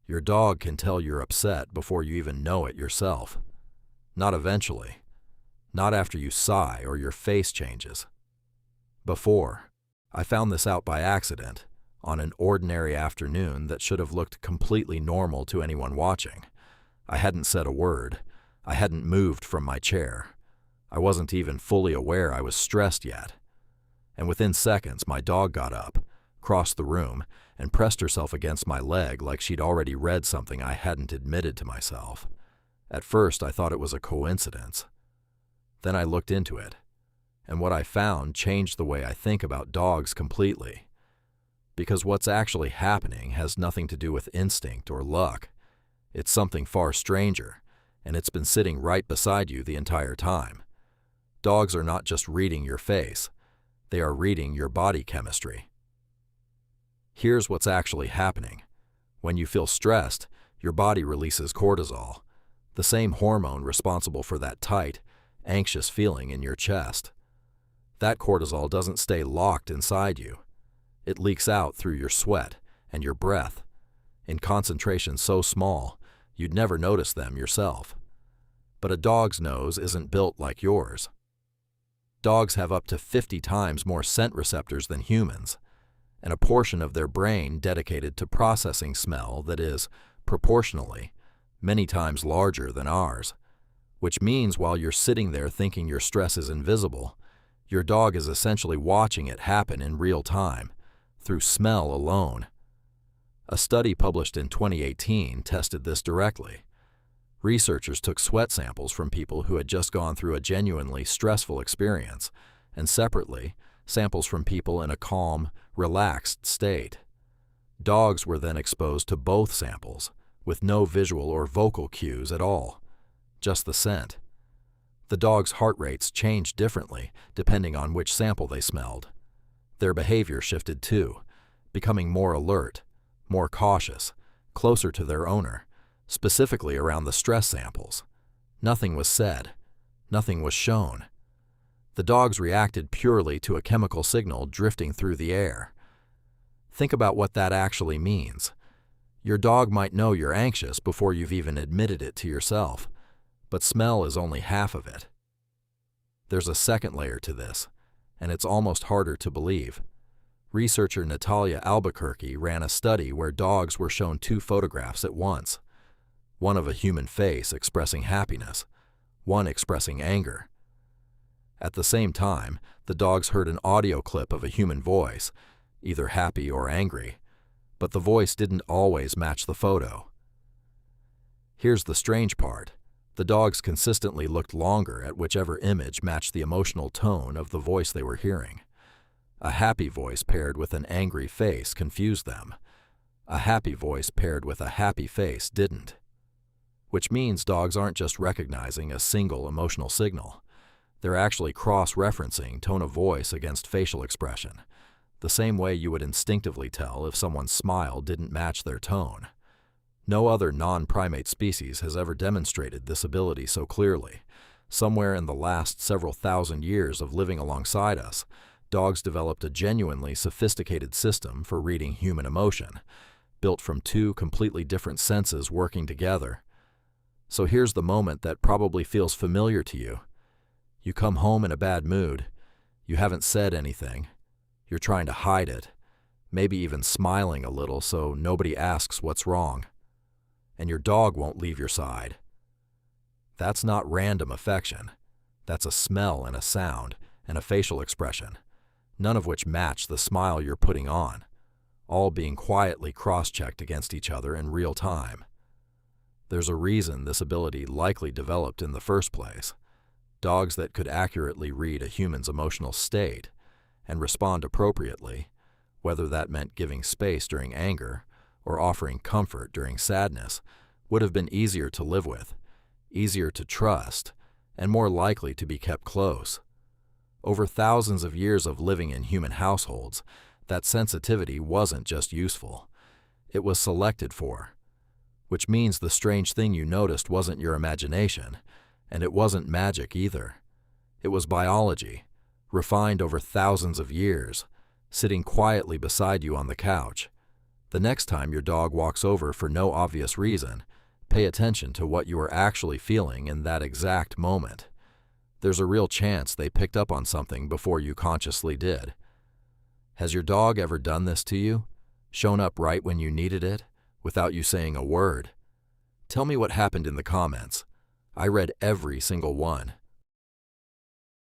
Your dog can tell you're upset before you even know it yourself. Not eventually. Not after you sigh or your face changes. Before. I found this out by accident, on an ordinary afternoon that should have looked completely normal to anyone watching. I hadn't said a word. I hadn't moved from my chair. I wasn't even fully aware I was stressed yet. And within seconds, my dog got up, crossed the room, and pressed herself against my leg like she'd already read something I hadn't admitted to myself. At first, I thought it was a coincidence. Then I looked into it, and what I found changed the way I think about dogs completely. Because what's actually happening has nothing to do with instinct or luck. It's something far stranger, and it's been sitting right beside you the entire time. Dogs are not just reading your face. They are reading your body chemistry. Here's what's actually happening. When you feel stressed, your body releases cortisol, the same hormone responsible for that tight, anxious feeling in your chest. That cortisol doesn't stay locked inside you. It leaks out through your sweat and your breath, in concentrations so small you'd never notice them yourself. But a dog's nose isn't built like yours. Dogs have up to 50 times more scent receptors than humans, and a portion of their brain dedicated to processing smell that is, proportionally, many times larger than ours, which means while you're sitting there thinking your stress is invisible, your dog is essentially watching it happen in real time, through smell alone. A study published in 2018 tested this directly. Researchers took sweat samples from people who had just gone through a genuinely stressful experience, and separately, samples from people in a calm, relaxed state. Dogs were then exposed to both samples, with no visual or vocal cues at all, just the scent. The dogs' heart rates changed differently depending on which sample they smelled. Their behavior shifted too, becoming more alert, more cautious, closer to their owner, specifically around the stress samples. Nothing was said. Nothing was shown. The dogs reacted purely to a chemical signal drifting through the air. Think about what that actually means. Your dog might know you're anxious before you've even admitted it to yourself, but smell is only half of it. There's a second layer to this, and it's almost harder to believe. Researcher Natalia Albuquerque ran a study where dogs were shown two photographs at once. One of a human face expressing happiness, one expressing anger. At the same time, the dogs heard an audio clip of a human voice, either happy or angry, but the voice didn't always match the photo. Here's the strange part. The dogs consistently looked longer at whichever image matched the emotional tone of the voice they were hearing. A happy voice paired with an angry face confused them. A happy voice paired with a happy face didn't. Which means dogs aren't just recognizing a single emotional signal. They're actually cross-referencing tone of voice against facial expression, the same way you would instinctively tell if someone's smile didn't match their tone. No other non-primate species has ever demonstrated this ability so clearly. Somewhere in the last several thousand years of living alongside us, dogs developed a genuinely sophisticated system for reading human emotion, built from two completely different senses working together. So here's the moment that probably feels familiar to you. You come home in a bad mood. You haven't said anything. You're trying to hide it, maybe even smiling a little so nobody asks what's wrong. And your dog won't leave your side. That's not random affection. That's a smell and a sound and a facial expression, none of which match the smile you're putting on, all being quietly cross-checked against each other in real time. There's a reason this ability likely developed in the first place. Dogs that could accurately read a human's emotional state and respond appropriately, whether that meant giving space during anger or offering comfort during sadness, would have been easier to live with, easier to trust, and more likely to be kept close. Over thousands of years of living in human households, that sensitivity wasn't just useful. It was selected for, which means the strange thing you noticed wasn't your imagination, and it wasn't magic either. It was biology, refined over thousands of years, sitting quietly beside you on the couch, The next time your dog walks over for no obvious reason, pay attention to what you are actually feeling in that exact moment. There's a real chance they picked up on something before you consciously did. Has your dog ever done this to you? Shown up right when you needed it, without you saying a word? Tell me what happened in the comments. I read every single one.